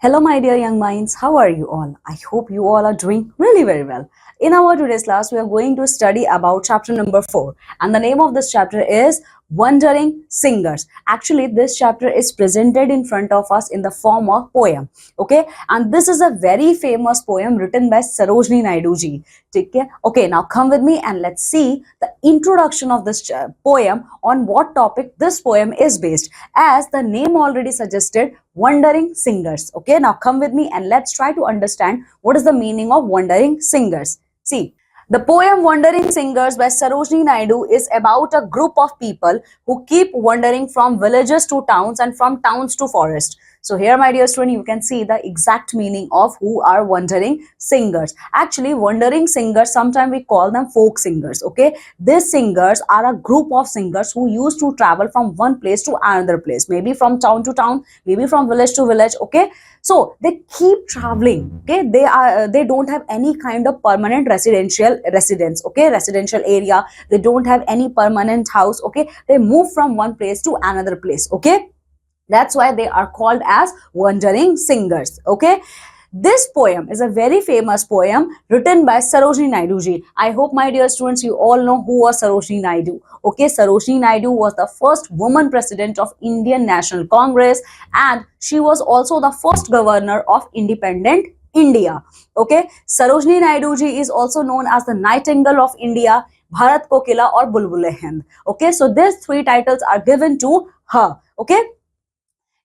Hello, my dear young minds. How are you all? I hope you all are doing really very well. In our today's class, we are going to study about chapter number 4, and the name of this chapter is Wandering Singers. Actually, this chapter is presented in front of us in the form of poem. Okay, and this is a very famous poem written by Sarojini Naidu ji. Okay, now come with me and let's see the introduction of this poem, on what topic this poem is based. As the name already suggested, Wandering Singers. Okay, now come with me and let's try to understand what is the meaning of Wandering Singers. See, the poem Wandering Singers by Sarojini Naidu is about a group of people who keep wandering from villages to towns and from towns to forest. So here, my dear student, you can see the exact meaning of who are wandering singers. Actually, wandering singers, sometimes we call them folk singers. Okay, these singers are a group of singers who used to travel from one place to another place, maybe from town to town, maybe from village to village. Okay, so they keep traveling. Okay, they don't have any kind of permanent residential residence. Okay, residential area. They don't have any permanent house. Okay, they move from one place to another place. Okay, that's why they are called as wandering singers. Okay, this poem is a very famous poem written by Sarojini Naidu ji. I hope, my dear students, you all know who was Sarojini Naidu. Okay, Sarojini Naidu was the first woman president of Indian National Congress, and she was also the first governor of independent India. Okay, Sarojini Naidu ji is also known as the Nightingale of India, Bharat Kokila, or Bulbul-e-Hind. Okay, so these three titles are given to her. Okay,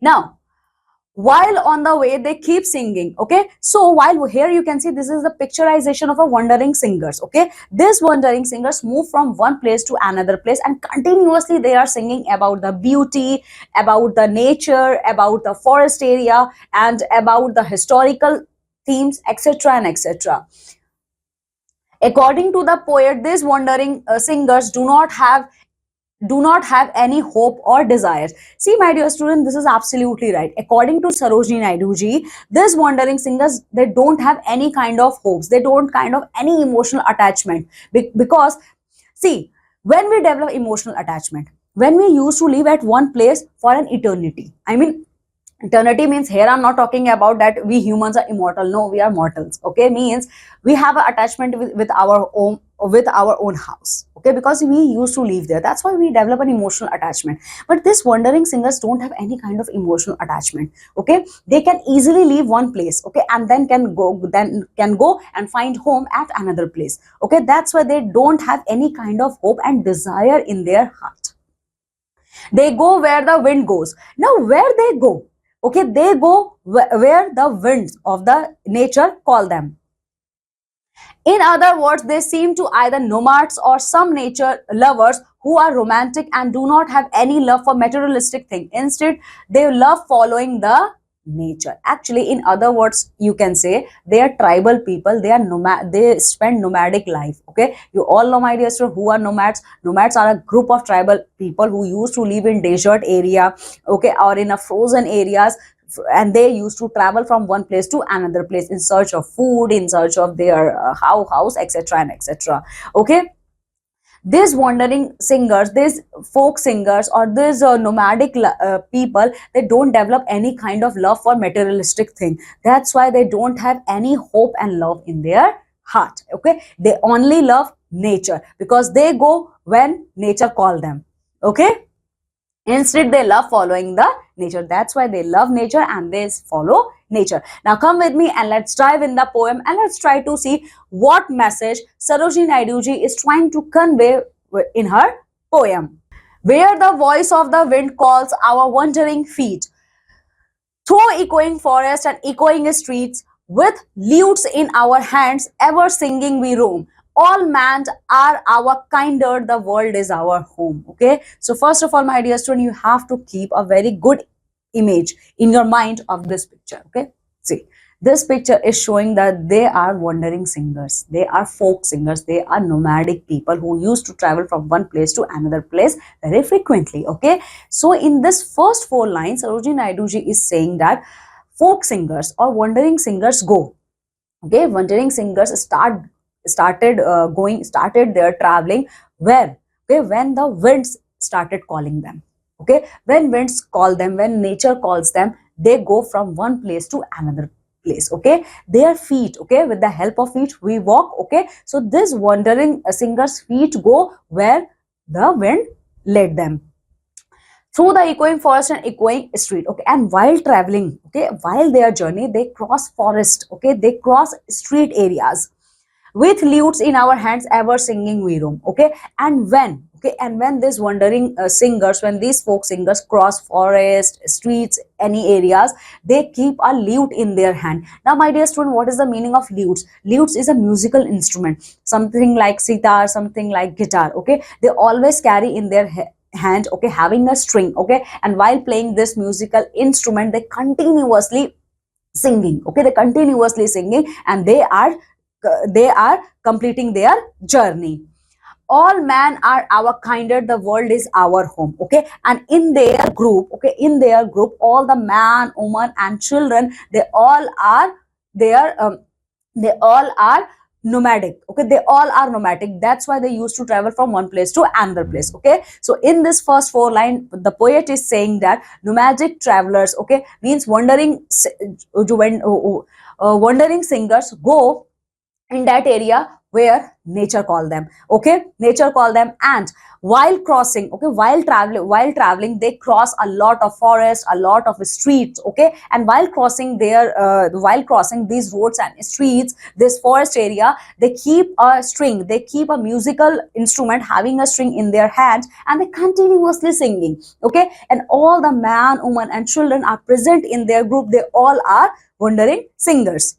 now, while on the way they keep singing. Okay, so while here you can see, this is the picturization of a wandering singers. Okay, these wandering singers move from one place to another place, and continuously they are singing about the beauty, about the nature, about the forest area, and about the historical themes, etc. and etc. According to the poet, these wandering singers do not have any hope or desires. See, my dear student, this is absolutely right. According to Sarojini Naidu ji, these wandering singers, they don't have any kind of hopes. They don't kind of any emotional attachment. Because, see, when we develop emotional attachment, when we used to live at one place for an eternity, I mean, eternity means, here I'm not talking about that we humans are immortal. No, we are mortals. Okay, means we have an attachment with our own house. Okay, because we used to live there, that's why we develop an emotional attachment. But these wandering singers don't have any kind of emotional attachment. Okay, they can easily leave one place. Okay, and then can go and find home at another place. Okay, that's why they don't have any kind of hope and desire in their heart. They go where the wind goes. Now, where they go? Okay, they go where the winds of the nature call them. In other words, they seem to either nomads or some nature lovers who are romantic and do not have any love for materialistic thing. Instead, they love following the nature. Actually, in other words, you can say they are tribal people. They are nomad. They spend nomadic life. Okay, you all know, my dear students, who are nomads. Nomads are a group of tribal people who used to live in desert area, okay, or in a frozen areas, and they used to travel from one place to another place in search of food, in search of their house, etc. and etc. Okay, these wandering singers, these folk singers, or these nomadic people, they don't develop any kind of love for materialistic thing. That's why they don't have any hope and love in their heart. Okay, they only love nature because they go when nature call them. Okay, instead they love following the nature. That's why they love nature and they follow nature. Now come with me and let's dive in the poem and let's try to see what message Sarojini Naidu ji is trying to convey in her poem. Where the voice of the wind calls our wandering feet, through echoing forest and echoing streets, with lutes in our hands, ever singing we roam. All men are our kinder, the world is our home. Okay, so first of all, my dear student, you have to keep a very good image in your mind of this picture. Okay, see, this picture is showing that they are wandering singers, they are folk singers, they are nomadic people who used to travel from one place to another place very frequently. Okay, so in this first 4 lines, Sarojini Naidu ji is saying that folk singers or wandering singers go. Okay, wandering singers started their traveling where? Okay, when the winds started calling them. Okay, when winds call them, when nature calls them, they go from one place to another place. Okay, their feet, okay, with the help of feet we walk. Okay, so this wandering singers feet go where the wind led them, through the echoing forest and echoing street. Okay, and while traveling, okay, while their journey, they cross forest. Okay, they cross street areas with lutes in our hands, ever singing we roam. Okay, and when, okay, and when these wandering singers, when these folk singers cross forest, streets, any areas, they keep a lute in their hand. Now my dear student, what is the meaning of lutes? Lutes is a musical instrument, something like sitar, something like guitar. Okay, they always carry in their hand, okay, having a string. Okay, and while playing this musical instrument, they continuously singing. Okay, they continuously singing, and they are completing their journey. All men are our kinder, the world is our home. Okay, and in their group, okay, in their group, all the man, woman and children, they are they all are nomadic. Okay, they all are nomadic, that's why they used to travel from one place to another place. Okay, so in this first four line, the poet is saying that nomadic travelers, okay, means wandering singers go in that area where nature call them. Okay, nature call them. And while crossing, okay, while traveling they cross a lot of forest, a lot of streets. Okay, and while crossing these roads and streets, this forest area, they keep a string, they keep a musical instrument having a string in their hands, and they continuously singing. Okay, and all the man, woman and children are present in their group, they all are wandering singers.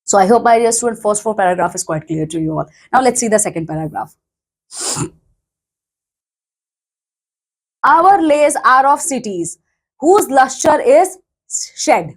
So I hope, my dear student, first four paragraph is quite clear to you all. Now let's see the second paragraph. Our lays are of cities, whose lustre is shed.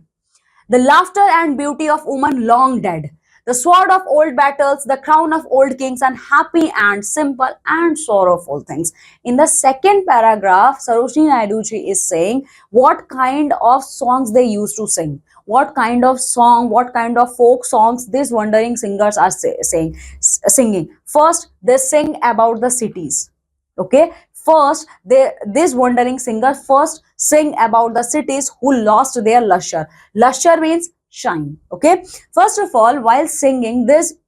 The laughter and beauty of woman long dead. The sword of old battles, the crown of old kings, and happy and simple and sorrowful things. In the second paragraph, Sarojini Naiduji is saying what kind of songs they used to sing. What kind of song, what kind of folk songs these wandering singers are singing. First, they sing about the cities. Okay, first this wandering singer first sing about the cities who lost their luster. Luster means shine. Okay, first of all, while singing, these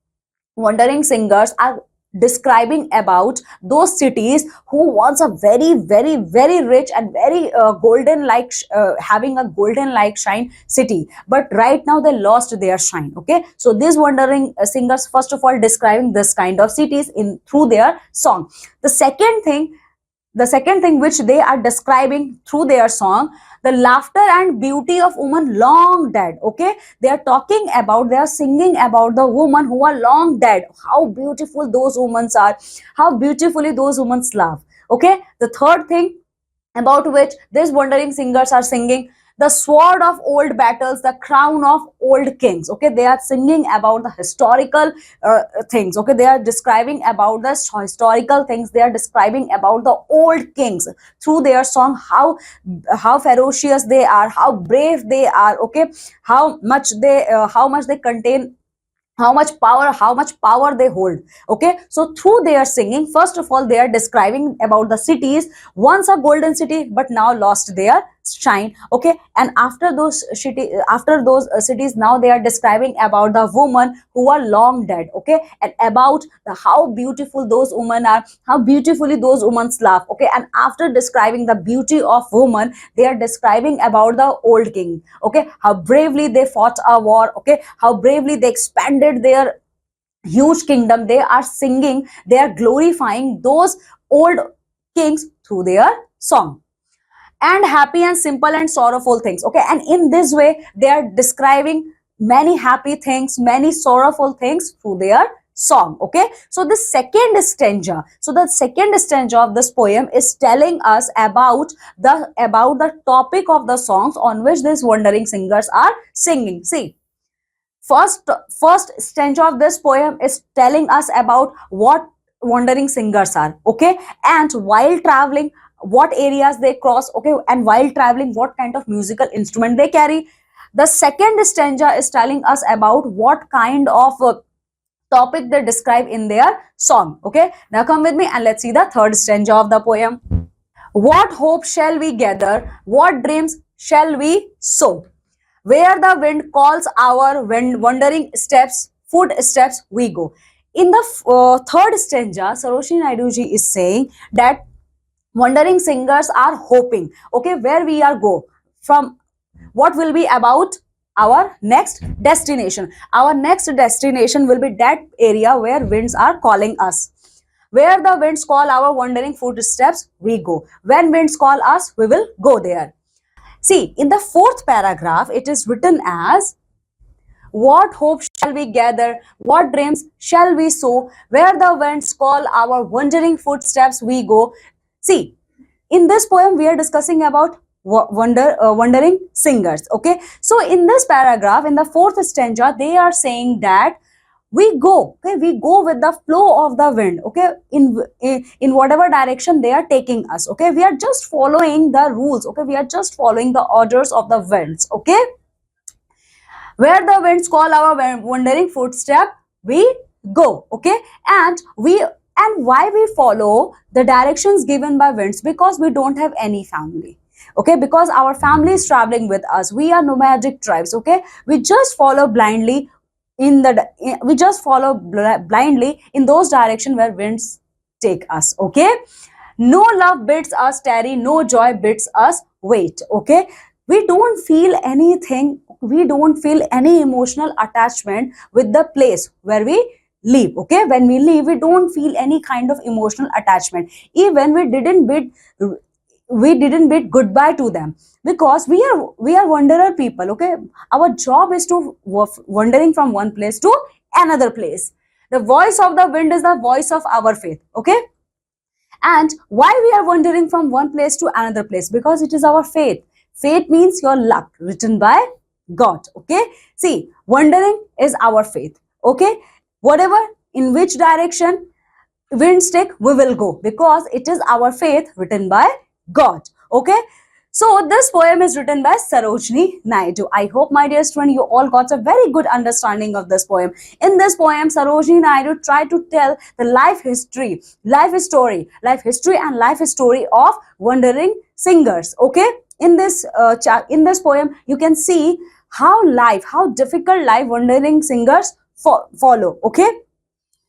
wandering singers are describing about those cities who once a very very very rich and very golden like having a golden like shine city, but right now they lost their shine. Okay, so these wandering singers first of all describing this kind of cities in through their song. The second thing which they are describing through their song, the laughter and beauty of woman long dead. Okay, they are talking about, they are singing about the women who are long dead, how beautiful those women are, how beautifully those women laugh. Okay, the third thing about which these wandering singers are singing, the sword of old battles, the crown of old kings. Okay, they are singing about the historical things. Okay, they are describing about the historical things, they are describing about the old kings through their song, how ferocious they are, how brave they are. Okay, how much they contain, how much power they hold. Okay, so through their singing, first of all, they are describing about the cities once a golden city but now lost their shine. Okay, and after those cities, now they are describing about the women who are long dead. Okay, and about how beautiful those women are, how beautifully those women laugh. Okay, and after describing the beauty of women, they are describing about the old king. Okay, how bravely they fought a war. Okay, how bravely they expanded their huge kingdom. They are singing, they are glorifying those old kings through their song. And happy and simple and sorrowful things. Okay, and in this way they are describing many happy things, many sorrowful things through their song. Okay, so the second stanza of this poem is telling us about the topic of the songs on which these wandering singers are singing. See, first stanza of this poem is telling us about what wandering singers are. Okay, and while traveling, what areas they cross. Okay, and while traveling, what kind of musical instrument they carry. The second stanza is telling us about what kind of topic they describe in their song. Okay, now come with me and let's see the third stanza of the poem. What hope shall we gather? What dreams shall we sow? Where the wind calls our wandering steps, footsteps, we go. In the third stanza, Sarojini Naidu ji is saying that wandering singers are hoping, okay, where we are go from, what will be about our next destination. Our next destination will be that area where winds are calling us. Where the winds call our wandering footsteps, we go. When winds call us, we will go there. See, in the fourth paragraph, it is written as, what hope shall we gather? What dreams shall we sow? Where the winds call our wandering footsteps, we go. See, in this poem, we are discussing about wandering singers. Okay, so in this paragraph, in the fourth stanza, they are saying that we go. Okay, we go with the flow of the wind. Okay, in whatever direction they are taking us. Okay, we are just following the rules. Okay, we are just following the orders of the winds. Okay, where the winds call our wandering footstep, we go. Okay, and why we follow the directions given by winds? Because we don't have any family. Okay, because our family is traveling with us. We are nomadic tribes. Okay, we just follow blindly blindly in those directions where winds take us. Okay, no love bids us tarry, no joy bids us wait. Okay, we don't feel anything, we don't feel any emotional attachment with the place where we live. Okay, when we leave, we don't feel any kind of emotional attachment. Even we didn't bid goodbye to them, because we are wanderer people. Okay, our job is to wandering from one place to another place. The voice of the wind is the voice of our faith. Okay, and why we are wandering from one place to another place? Because it is our faith. Faith means your luck, written by God. Okay, see, wandering is our faith. Okay, whatever, in which direction winds take, we will go, because it is our faith, written by God. Okay, so this poem is written by Sarojini Naidu. I hope, my dear student, you all got a very good understanding of this poem. In this poem, Sarojini Naidu tried to tell the life history and life story of wandering singers. Okay, in this poem, you can see how difficult life wandering singers follow. Okay,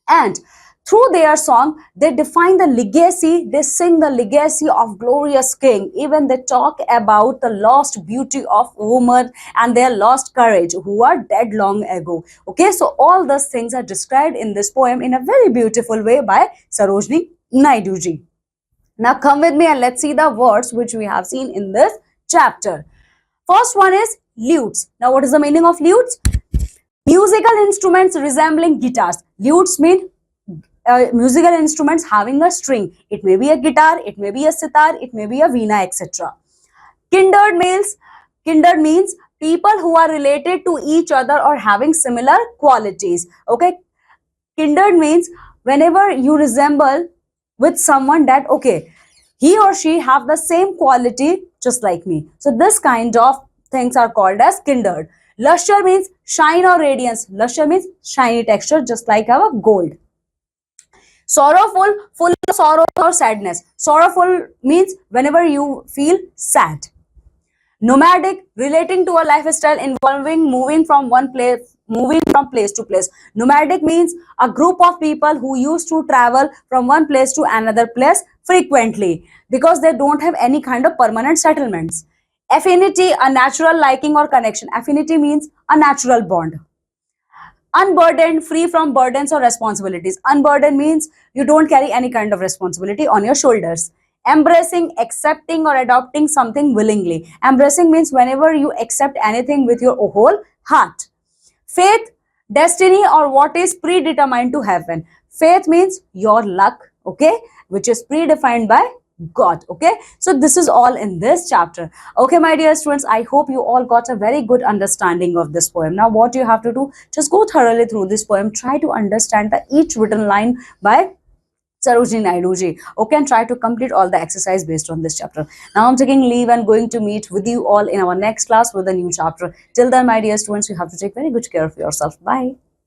and through their song, they define the legacy, they sing the legacy of glorious king. Even they talk about the lost beauty of woman and their lost courage, who are dead long ago. Okay, so all those things are described in this poem in a very beautiful way by Sarojini Naidu ji. Now come with me and let's see the words which we have seen in this chapter. First one is lutes. Now what is the meaning of lutes? Musical instruments resembling guitars. Lutes mean musical instruments having a string. It may be a guitar, it may be a sitar, it may be a veena, etc. Kindred means people who are related to each other or having similar qualities. Okay, kindred means whenever you resemble with someone that, okay, he or she have the same quality just like me. So this kind of things are called as kindred. Lustre means shine or radiance. Lustre means shiny texture, just like our gold. Sorrowful, full of sorrow or sadness. Sorrowful means whenever you feel sad. Nomadic, relating to a lifestyle involving moving from place to place. Nomadic means a group of people who used to travel from one place to another place frequently, because they don't have any kind of permanent settlements. Affinity, a natural liking or connection. Affinity means a natural bond. Unburdened, free from burdens or responsibilities. Unburdened means you don't carry any kind of responsibility on your shoulders. Embracing, accepting or adopting something willingly. Embracing means whenever you accept anything with your whole heart. Faith, destiny or what is predetermined to happen. Faith means your luck, okay, which is predefined by God. Okay, so this is all in this chapter. Okay, my dear students, I hope you all got a very good understanding of this poem. Now what you have to do, just go thoroughly through this poem, try to understand the each written line by Sarojini Naidu ji. Okay, and try to complete all the exercise based on this chapter. Now I'm taking leave and going to meet with you all in our next class with a new chapter. Till then, my dear students, you have to take very good care of yourself. Bye.